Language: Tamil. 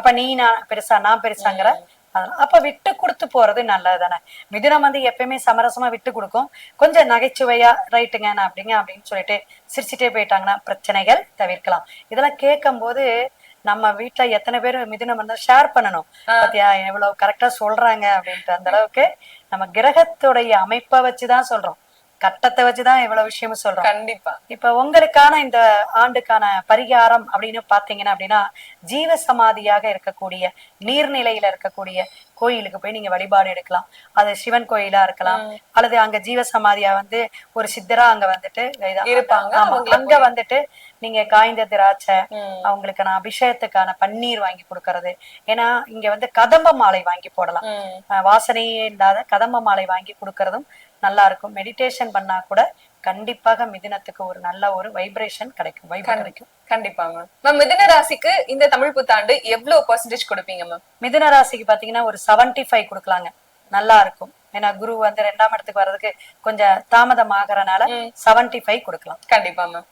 அப்ப நீ நான் பெருசா நான் பெருசாங்கிற அதெல்லாம் அப்ப விட்டு கொடுத்து போறது நல்லது தானே. மிதுனம் வந்து எப்பயுமே சமரசமா விட்டு கொடுக்கும். கொஞ்சம் நகைச்சுவையா ரைட்டுங்க நான் அப்படிங்க அப்படின்னு சொல்லிட்டு சிரிச்சுட்டே போயிட்டாங்கன்னா பிரச்சனைகள் தவிர்க்கலாம். இதெல்லாம் கேட்கும் போது நம்ம வீட்டுல எத்தனை பேர் மிதுனம் வந்து ஷேர் பண்ணணும். பாத்தியா எவ்வளவு கரெக்டா சொல்றாங்க அப்படின்ட்டு. அந்த அளவுக்கு நம்ம கிரகத்துடைய அமைப்பை வச்சுதான் சொல்றோம், கட்டத்தை வச்சுதான் எவ்வளவு விஷயமும் சொல்றோம். கண்டிப்பா. இப்ப உங்களுக்கான இந்த ஆண்டுக்கான பரிகாரம் அப்படின்னு பாத்தீங்கன்னா அப்படின்னா, ஜீவ சமாதியாக இருக்கக்கூடிய நீர்நிலையில இருக்கக்கூடிய கோயிலுக்கு போய் நீங்க வழிபாடு எடுக்கலாம். அது சிவன் கோயிலா இருக்கலாம், அல்லது அங்க ஜீவ சமாதியா வந்து ஒரு சித்தரா அங்க வந்துட்டு இருப்பாங்க. அங்க வந்துட்டு நீங்க காய்ந்த திராட்சை, அவங்களுக்கான அபிஷேகத்துக்கான பன்னீர் வாங்கி கொடுக்கறது. ஏன்னா இங்க வந்து கதம்ப மாலை வாங்கி போடலாம். வாசனையே இல்லாத கதம்ப மாலை வாங்கி கொடுக்கறதும் நல்லா இருக்கும். மெடிடேஷன் பண்ணா கூட கண்டிப்பாக மிதுனத்துக்கு ஒரு நல்ல ஒரு வைப்ரேஷன் கிடைக்கும், வைப் கிடைக்கும். கண்டிப்பா மேம். மேம் மிதுன ராசிக்கு இந்த தமிழ் புத்தாண்டு எவ்வளவு பெர்சன்டேஜ் கொடுப்பீங்க மேம்? மிதுன ராசிக்கு பாத்தீங்கன்னா ஒரு 75 கொடுக்கலாங்க, நல்லா இருக்கும். ஏன்னா குரு வந்து 2ஆம் இடத்துக்கு வர்றதுக்கு கொஞ்சம் தாமதம் ஆகிறனால 75 கொடுக்கலாம். கண்டிப்பா மேம்.